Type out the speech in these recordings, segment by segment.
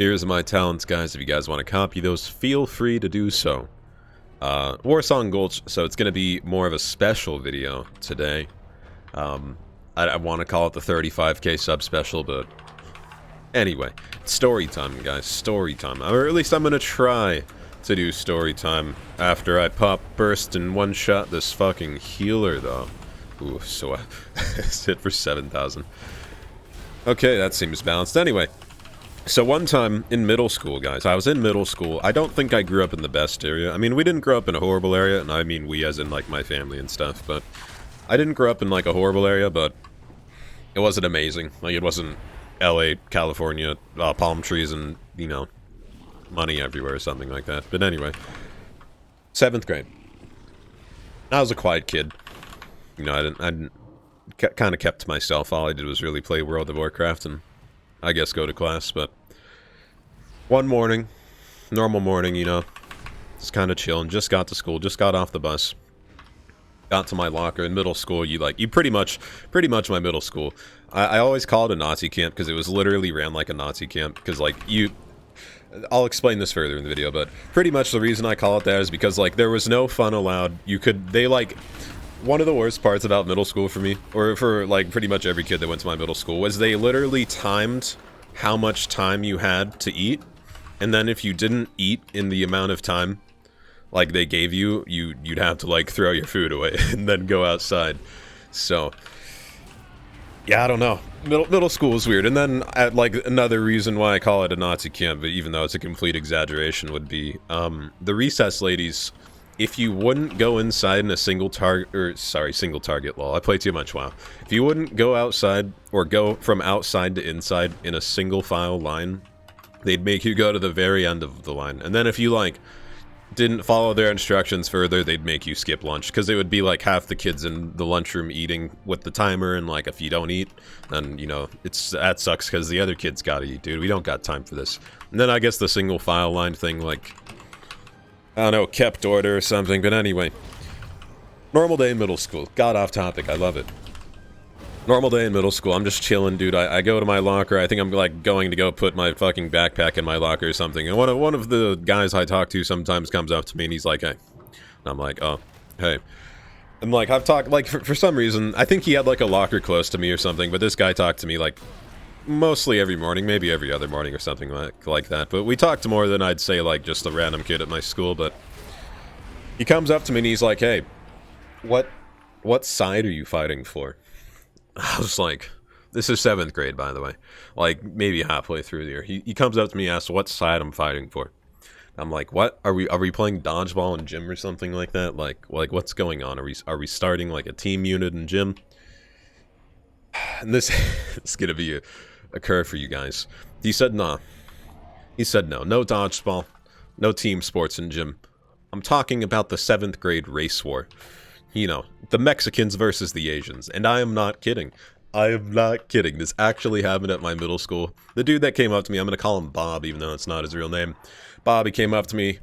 Here's my talents, guys. If you guys want to copy those, feel free to do so. Warsong Gulch, so it's going to be more of a special video today. I want to call it the 35k sub special, but anyway, story time, guys. Story time. Or at least I'm going to try to do story time after I burst and one-shot this fucking healer, though. Ooh, so I hit for 7,000. Okay, that seems balanced. Anyway, so one time in middle school, guys, I was in middle school. I don't think I grew up in the best area. I mean, we didn't grow up in a horrible area, and I mean we as in, like, my family and stuff, but I didn't grow up in, like, a horrible area, but it wasn't amazing. Like, it wasn't LA, California, palm trees and, you know, money everywhere or something like that. But anyway, 7th grade. I was a quiet kid. You know, I didn't kind of kept to myself. All I did was really play World of Warcraft and I guess go to class. But one morning, normal morning, you know, just kind of chilling. Just got to school, just got off the bus. Got to my locker in middle school. You pretty much my middle school. I always call it a Nazi camp because it was literally ran like a Nazi camp. Because like I'll explain this further in the video, but pretty much the reason I call it that is because like there was no fun allowed. One of the worst parts about middle school for me, or for like pretty much every kid that went to my middle school, was they literally timed how much time you had to eat, and then if you didn't eat in the amount of time like they gave you, you'd have to like throw your food away and then go outside. So yeah, I don't know. Middle school is weird. And then like another reason why I call it a Nazi camp, but even though it's a complete exaggeration, would be the recess ladies. If you wouldn't go inside in a single target, lol, I play too much WoW. If you wouldn't go outside, or go from outside to inside in a single file line, they'd make you go to the very end of the line. And then if you, like, didn't follow their instructions further, they'd make you skip lunch. Because it would be, like, half the kids in the lunchroom eating with the timer, and, like, if you don't eat, then, you know, that sucks because the other kids gotta eat, dude. We don't got time for this. And then I guess the single file line thing, like, I don't know, kept order or something, but anyway. Normal day in middle school. Got off topic, I love it. Normal day in middle school, I'm just chilling, dude. I go to my locker, I think I'm, like, going to go put my fucking backpack in my locker or something, and one of the guys I talk to sometimes comes up to me and he's like, hey. And I'm like, oh, hey. And, like, I've talked, like, for some reason, I think he had, like, a locker close to me or something, but this guy talked to me, like, mostly every morning, maybe every other morning or something like that. But we talked more than I'd say like just a random kid at my school. But he comes up to me and he's like, hey, what side are you fighting for? I was like, this is 7th grade, by the way, like maybe halfway through the year. He comes up to me and asks what side I'm fighting for. I'm like, what? Are we playing dodgeball in gym or something like that? Like what's going on? Are we starting like a team unit in gym? And this is gonna be a curve for you guys. He said nah. He said no dodgeball, no team sports in gym. I'm talking about the 7th grade race war. You know, the Mexicans versus the Asians. And I am not kidding. I am not kidding. This actually happened at my middle school. The dude that came up to me, I'm gonna call him Bob, even though it's not his real name. Bob, he came up to me.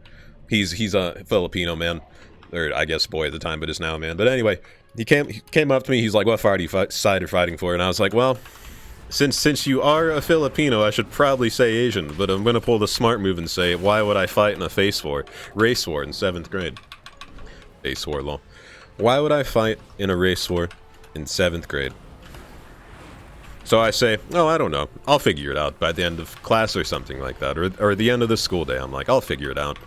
He's a Filipino man, or I guess boy at the time, but is now a man. But anyway, he came up to me. He's like, "What side are you fighting for?" And I was like, "Well, since you are a Filipino, I should probably say Asian, but I'm gonna pull the smart move and say, why would I fight in a race war in 7th grade? Face war, lol. Why would I fight in a race war in 7th grade? So I say, oh, I don't know. I'll figure it out by the end of class or something like that, or the end of the school day. I'm like, I'll figure it out.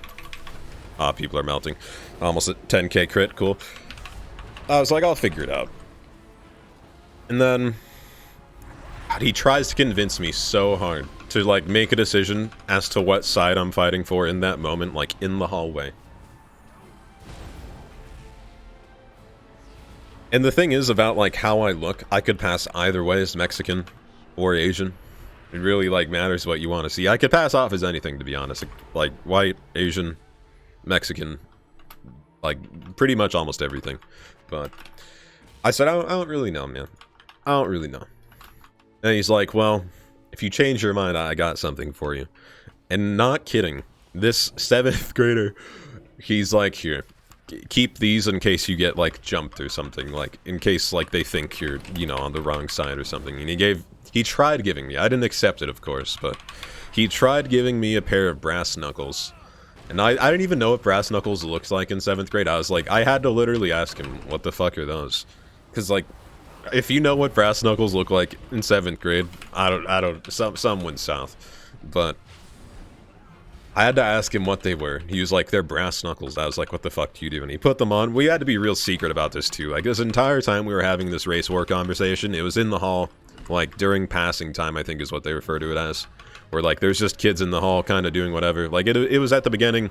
Ah, people are melting. Almost at 10k crit, cool. I was like, I'll figure it out. And then he tries to convince me so hard to, like, make a decision as to what side I'm fighting for in that moment, like, in the hallway. And the thing is about, like, how I look, I could pass either way as Mexican or Asian. It really, like, matters what you want to see. I could pass off as anything, to be honest. Like, white, Asian, Mexican, like, pretty much almost everything. But I said, I don't really know, man. I don't really know. And he's like, well, if you change your mind, I got something for you. And not kidding, this 7th grader, he's like, here, keep these in case you get, like, jumped or something. Like, in case, like, they think you're, you know, on the wrong side or something. And he gave He tried giving me, I didn't accept it, of course, but he tried giving me a pair of brass knuckles. And I didn't even know what brass knuckles looks like in 7th grade. I was like, I had to literally ask him, what the fuck are those? Because, like, if you know what brass knuckles look like in 7th grade, some went south. But I had to ask him what they were. He was like, they're brass knuckles. I was like, what the fuck do you do? And he put them on. We had to be real secret about this, too. Like, this entire time we were having this race war conversation, it was in the hall, like, during passing time, I think is what they refer to it as. Where, like, there's just kids in the hall kind of doing whatever. Like, it was at the beginning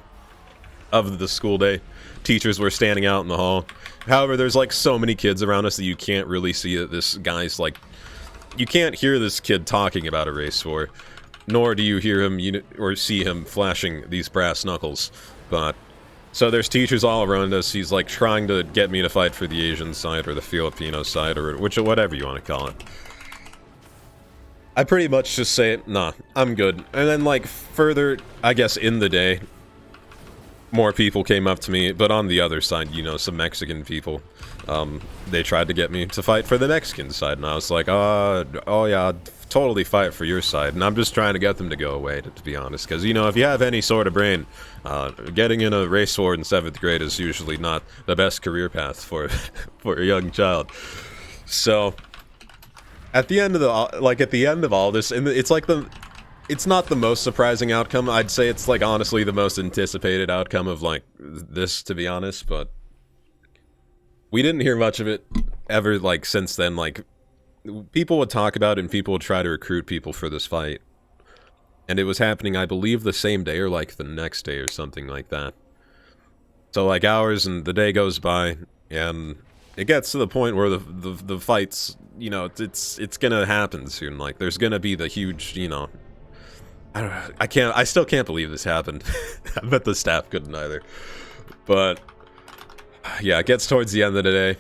of the school day. Teachers were standing out in the hall. However, there's, like, so many kids around us that you can't really see that this guy's, like... You can't hear this kid talking about a race war. Nor do you hear him, or see him flashing these brass knuckles. But... So there's teachers all around us. He's, like, trying to get me to fight for the Asian side, or the Filipino side, or whatever you want to call it. I pretty much just say, nah, I'm good. And then, like, further, I guess, in the day, more people came up to me, but on the other side, you know, some Mexican people, they tried to get me to fight for the Mexican side, and I was like, oh yeah, I'd totally fight for your side, and I'm just trying to get them to go away, to be honest, because, you know, if you have any sort of brain, getting in a race war in 7th grade is usually not the best career path for, for a young child. So... At the end of all this, and it's like it's not the most surprising outcome. I'd say it's like honestly the most anticipated outcome of like this, to be honest. But we didn't hear much of it ever. Like since then, like people would talk about it and people would try to recruit people for this fight, and it was happening, I believe, the same day or like the next day or something like that. So like hours and the day goes by, and it gets to the point where the fights, you know, it's gonna happen soon. Like, there's gonna be the huge, you know... I still can't believe this happened. I bet the staff couldn't either. But, yeah, it gets towards the end of the day.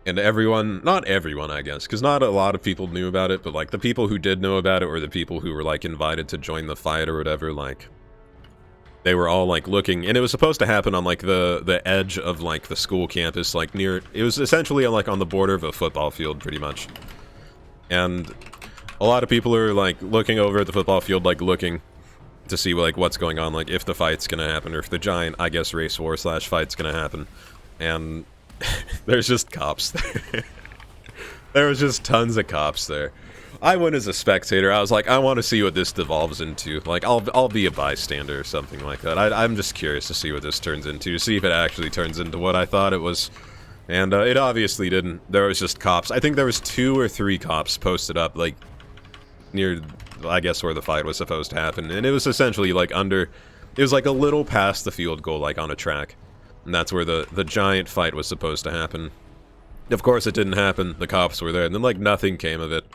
And everyone... Not everyone, I guess, because not a lot of people knew about it, but, like, the people who did know about it were the people who were, like, invited to join the fight or whatever, like... They were all, like, looking, and it was supposed to happen on, like, the edge of, like, the school campus, like, near... It was essentially, like, on the border of a football field, pretty much. And a lot of people are, like, looking over at the football field, like, looking to see, like, what's going on, like, if the fight's gonna happen, or if the giant, I guess, race war / fight's gonna happen. And there's just cops there. There was just tons of cops there. I went as a spectator. I was like, I want to see what this devolves into. Like, I'll be a bystander or something like that. I'm just curious to see what this turns into, to see if it actually turns into what I thought it was. And it obviously didn't. There was just cops. I think there was 2 or 3 cops posted up, like, near, I guess, where the fight was supposed to happen. And it was essentially, like, under... It was, like, a little past the field goal, like, on a track. And that's where the giant fight was supposed to happen. Of course, it didn't happen. The cops were there, and then, like, nothing came of it.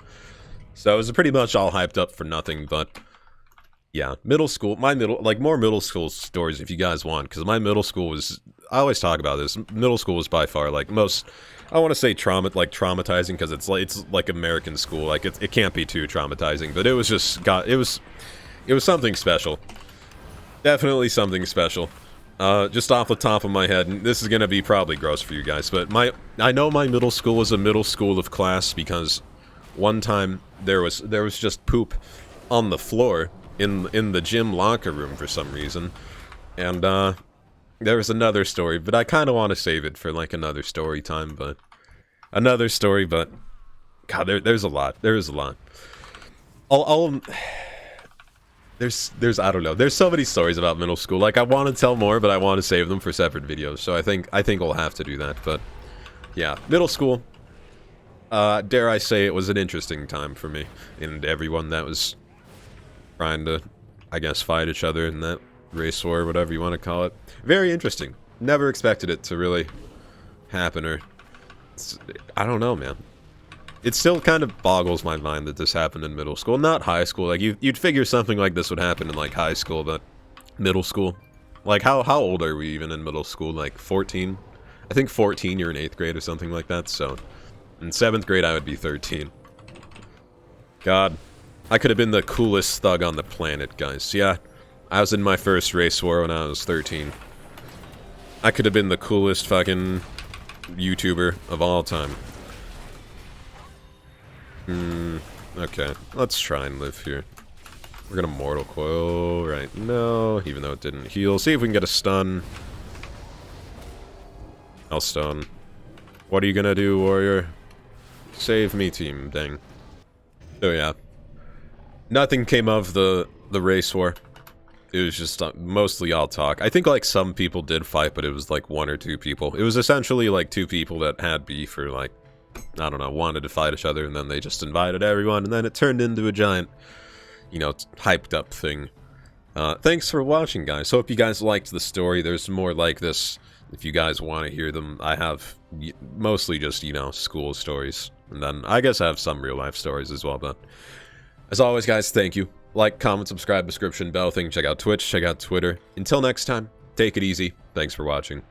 So it was pretty much all hyped up for nothing, but yeah, middle school, more middle school stories if you guys want, because my middle school was, I always talk about this, middle school was by far, like, most, I want to say traumatizing, because it's like American school, like, it can't be too traumatizing, but it was just, it was something special. Definitely something special. Just off the top of my head, and this is gonna be probably gross for you guys, but I know my middle school was a middle school of class, because one time there was just poop on the floor in the gym locker room for some reason, and there was another story, but I kind of want to save it for like another story time. But God, there's a lot. There is a lot. There's I don't know. There's so many stories about middle school. Like, I want to tell more, but I want to save them for separate videos. So I think we'll have to do that. But yeah, middle school. Dare I say, it was an interesting time for me and everyone that was trying to, I guess, fight each other in that race war, whatever you want to call it. Very interesting. Never expected it to really happen, or... I don't know, man. It still kind of boggles my mind that this happened in middle school. Not high school. Like, you'd figure something like this would happen in, like, high school, but middle school? Like, how old are we even in middle school? Like, 14? I think 14, you're in 8th grade or something like that, so... In 7th grade, I would be 13. God. I could have been the coolest thug on the planet, guys. Yeah, I was in my first race war when I was 13. I could have been the coolest fucking YouTuber of all time. Okay, let's try and live here. We're gonna Mortal Coil right now, even though it didn't heal. See if we can get a stun. I'll stun. What are you gonna do, warrior? Save me, team. Dang. So yeah. Nothing came of the race war. It was just mostly all talk. I think, like, some people did fight, but it was, like, 1 or 2 people. It was essentially, like, 2 people that had beef or, like, I don't know, wanted to fight each other, and then they just invited everyone, and then it turned into a giant, you know, hyped up thing. Thanks for watching, guys. Hope you guys liked the story. There's more like this if you guys want to hear them. I have mostly just, you know, school stories, and then I guess I have some real-life stories as well, but as always, guys, thank you. Like, comment, subscribe, description, bell thing, check out Twitch, check out Twitter. Until next time, take it easy. Thanks for watching.